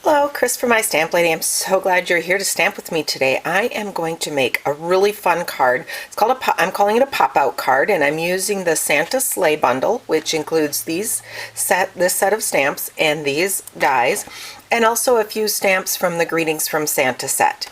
Hello, Chris from My Stamp Lady. I'm so glad you're here to stamp with me today. I am going to make a really fun card. I'm calling it a pop-out card, and I'm using the Santa Sleigh bundle, which includes this set of stamps and these dies, and also a few stamps from the Greetings from Santa set.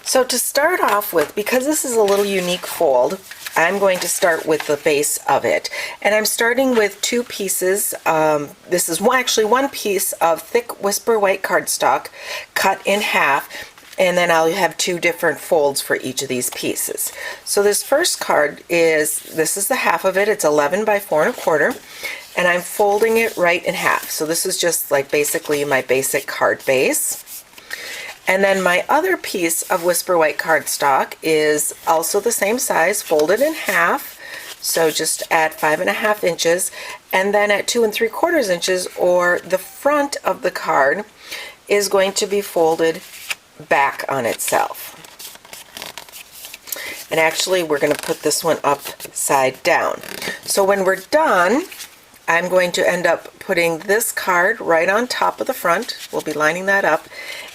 So to start off with, because this is a little unique fold, I'm going to start with the base of it. And I'm starting with two pieces. This is actually one piece of thick Whisper White cardstock cut in half, and then I'll have two different folds for each of these pieces. So this first card this is the half of it. It's 11 by 4 1/4, and I'm folding it right in half. So this is just like basically my basic card base. And then my other piece of Whisper White cardstock is also the same size, folded in half. So just at 5.5 inches, and then at 2 3/4 inches, or the front of the card is going to be folded back on itself. And actually, we're going to put this one upside down. So when we're done, I'm going to end up putting this card right on top of the front. We'll be lining that up.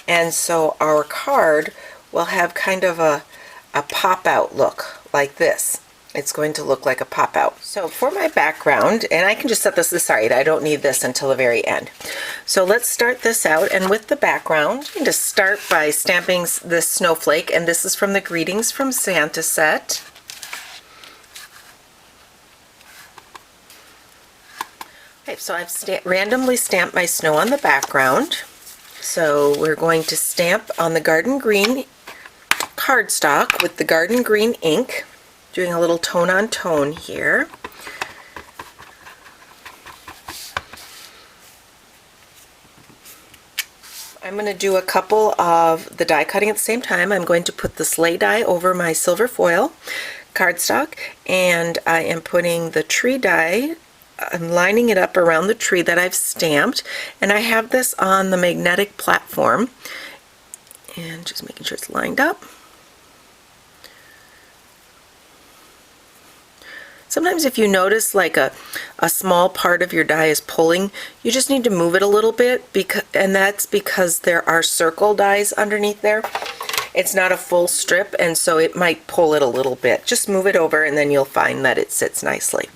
And so our card will have kind of a pop-out look like this. It's going to look like a pop-out. So for my background, and I can just set this aside, I don't need this until the very end. So let's start this out, and with the background, I'm going to start by stamping this snowflake, and this is from the Greetings from Santa set. Okay, so I've randomly stamped my snow on the background. So we're going to stamp on the garden green cardstock with the garden green ink, doing a little tone on tone here. I'm going to do a couple of the die cutting at the same time. I'm going to put the sleigh die over my silver foil cardstock, and I am putting the tree die. I'm lining it up around the tree that I've stamped, and I have this on the magnetic platform, and just making sure it's lined up. Sometimes if you notice like a small part of your die is pulling, you just need to move it a little bit, and that's because there are circle dies underneath there. It's not a full strip, and so it might pull it a little bit. Just move it over, and then you'll find that it sits nicely.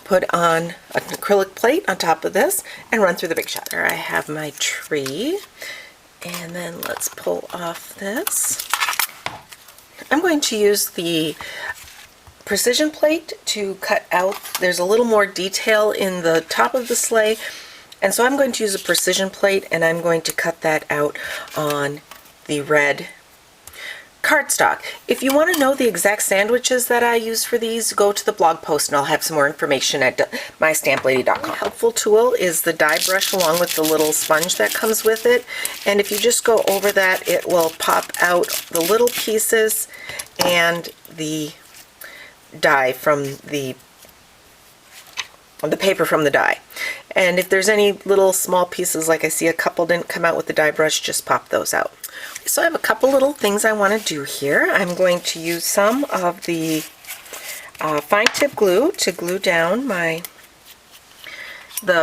Put on an acrylic plate on top of this and run through the big shot. There I have my tree, and then let's pull off this. I'm going to use the precision plate to cut out. There's a little more detail in the top of the sleigh, and so I'm going to use a precision plate, and I'm going to cut that out on the red cardstock. If you want to know the exact sandwiches that I use for these, go to the blog post and I'll have some more information at mystamplady.com. A helpful tool is the die brush along with the little sponge that comes with it, and if you just go over that, it will pop out the little pieces and the die from the paper from the die. And if there's any little small pieces, like I see a couple didn't come out with the die brush, just pop those out. So I have a couple little things I want to do here. I'm going to use some of the fine tip glue to glue down the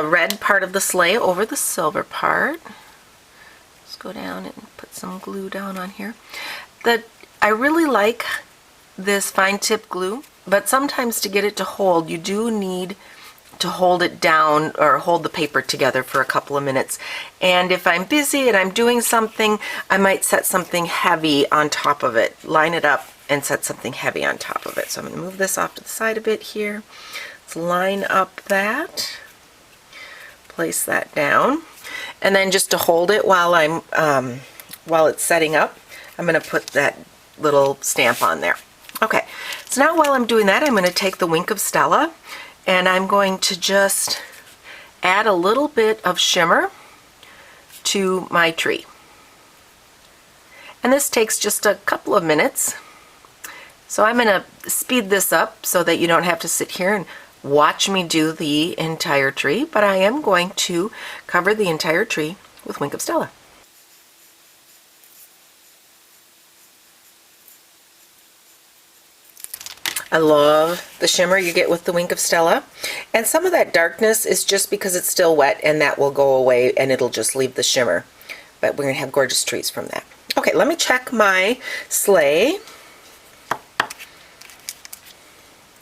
red part of the sleigh over the silver part. Let's go down and put some glue down on here. I really like this fine tip glue, but sometimes to get it to hold, you do need to hold it down or hold the paper together for a couple of minutes. And if I'm busy and I'm doing something, I might set something heavy on top of it. Line it up and set something heavy on top of it. So I'm going to move this off to the side a bit here. Let's line up that. Place that down. And then just to hold it while it's setting up, I'm going to put that little stamp on there. Okay, so now while I'm doing that, I'm going to take the Wink of Stella, and I'm going to just add a little bit of shimmer to my tree. And this takes just a couple of minutes. So I'm going to speed this up so that you don't have to sit here and watch me do the entire tree, but I am going to cover the entire tree with Wink of Stella. I love the shimmer you get with the Wink of Stella. And some of that darkness is just because it's still wet, and that will go away and it'll just leave the shimmer. but we're going to have gorgeous trees from that. Okay, let me check my sleigh.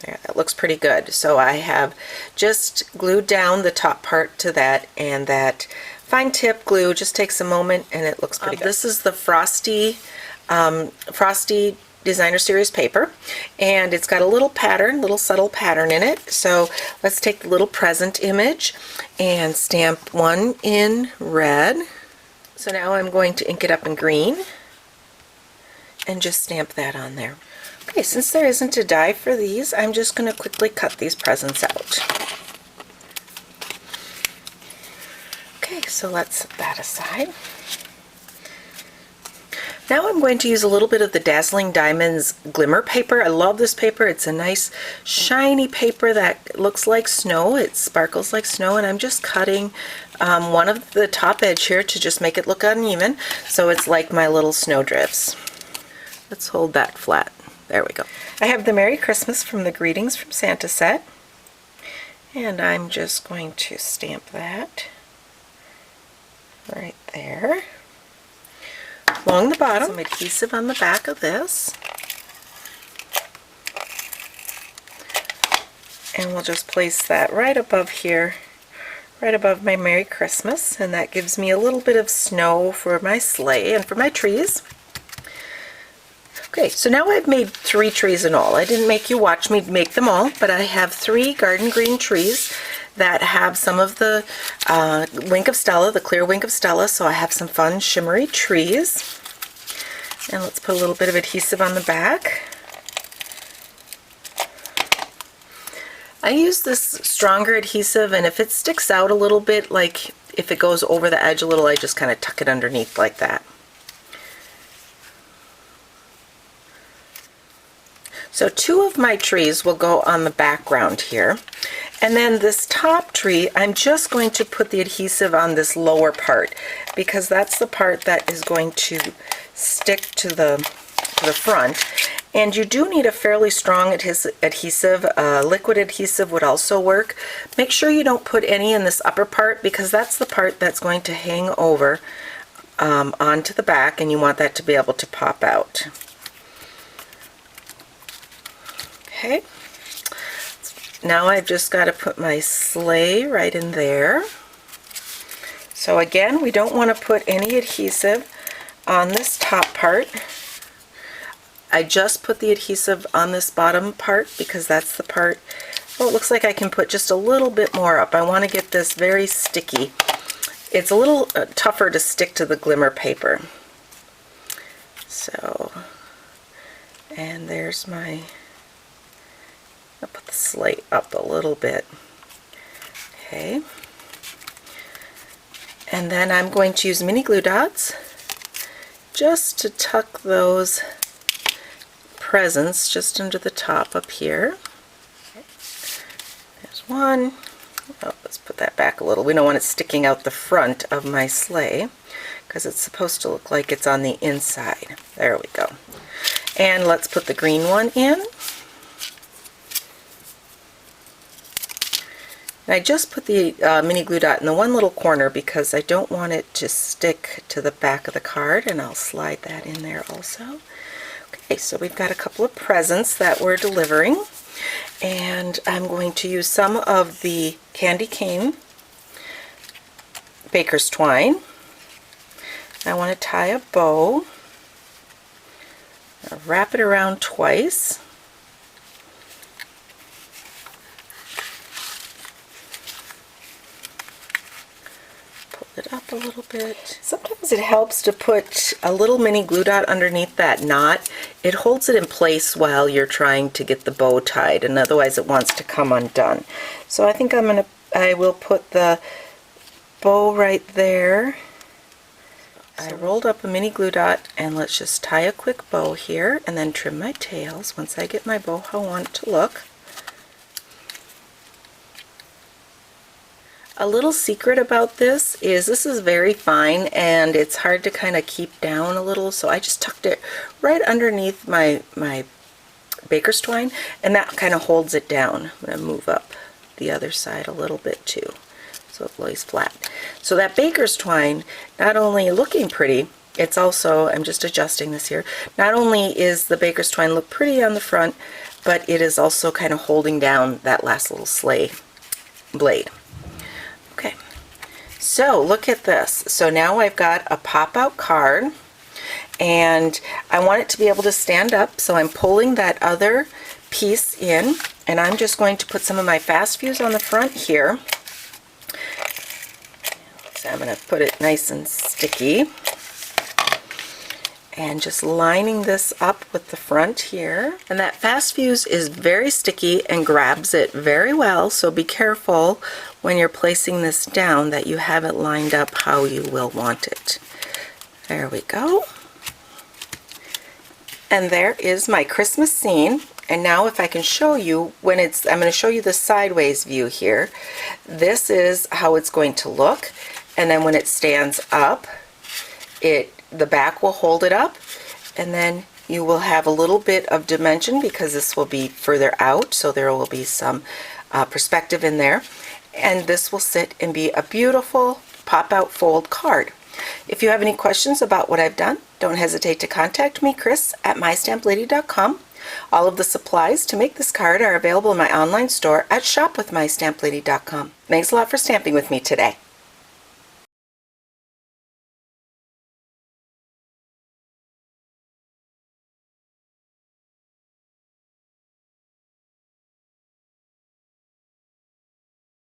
There, that looks pretty good. So I have just glued down the top part to that, and that fine tip glue just takes a moment and it looks pretty good. This is the Frosty Designer Series paper, and it's got a little pattern, little subtle pattern in it. So let's take the little present image and stamp one in red. So now I'm going to ink it up in green and just stamp that on there. Okay, since there isn't a die for these, I'm just going to quickly cut these presents out. Okay, so let's set that aside. Now I'm going to use a little bit of the Dazzling Diamonds Glimmer paper. I love this paper. It's a nice shiny paper that looks like snow. It sparkles like snow, and I'm just cutting one of the top edge here to just make it look uneven, so it's like my little snowdrifts. Let's hold that flat. There we go. I have the Merry Christmas from the Greetings from Santa set, and I'm just going to stamp that right there. Along the bottom, some adhesive on the back of this, and we'll just place that right above here, right above my Merry Christmas, and that gives me a little bit of snow for my sleigh and for my trees. Okay, so now I've made 3 trees in all. I didn't make you watch me make them all, but I have 3 garden green trees that have some of the Wink of Stella, the clear Wink of Stella, so I have some fun shimmery trees. And let's put a little bit of adhesive on the back. I use this stronger adhesive, and if it sticks out a little bit, like if it goes over the edge a little, I just kind of tuck it underneath like that. So 2 of my trees will go on the background here. And then this top tree, I'm just going to put the adhesive on this lower part, because that's the part that is going to stick to the front. And you do need a fairly strong adhesive. Liquid adhesive would also work. Make sure you don't put any in this upper part, because that's the part that's going to hang over onto the back, and you want that to be able to pop out. Okay, now I've just got to put my sleigh right in there. So again, we don't want to put any adhesive on this top part. I just put the adhesive on this bottom part because that's the part, well, it looks like I can put just a little bit more up. I want to get this very sticky. It's a little tougher to stick to the glimmer paper. So, and there's my, I'll put the slate up a little bit. Okay. And then I'm going to use mini glue dots just to tuck those presents just under the top up here. Okay. There's one. Oh, let's put that back a little. We don't want it sticking out the front of my sleigh because it's supposed to look like it's on the inside. There we go. And let's put the green one in. And I just put the mini glue dot in the one little corner because I don't want it to stick to the back of the card, and I'll slide that in there also. Okay, so we've got a couple of presents that we're delivering, and I'm going to use some of the candy cane baker's twine. I want to tie a bow. I'll wrap it around twice. It up a little bit. Sometimes it helps to put a little mini glue dot underneath that knot. It holds it in place while you're trying to get the bow tied, and otherwise it wants to come undone. So I think I will put the bow right there. I rolled up a mini glue dot, and let's just tie a quick bow here and then trim my tails once I get my bow how I want it to look. A little secret about this is very fine and it's hard to kind of keep down a little, so I just tucked it right underneath my baker's twine, and that kind of holds it down. I'm going to move up the other side a little bit too. so it lays flat. So that baker's twine, not only looking pretty, it's also, I'm just adjusting this here, not only is the baker's twine look pretty on the front, but it is also kind of holding down that last little sleigh blade. Okay, so look at this. So now I've got a pop-out card, and I want it to be able to stand up, so I'm pulling that other piece in, and I'm just going to put some of my fast fuse on the front here. So I'm going to put it nice and sticky, and just lining this up with the front here. And that fast fuse is very sticky and grabs it very well, so be careful when you're placing this down that you have it lined up how you will want it. There we go. And there is my Christmas scene. And now if I can show you when it's, I'm going to show you the sideways view here. This is how it's going to look. And then when it stands up, the back will hold it up, and then you will have a little bit of dimension because this will be further out, so there will be some perspective in there. And this will sit and be a beautiful pop-out fold card. If you have any questions about what I've done, don't hesitate to contact me, Chris, at mystamplady.com. All of the supplies to make this card are available in my online store at shopwithmystamplady.com. Thanks a lot for stamping with me today.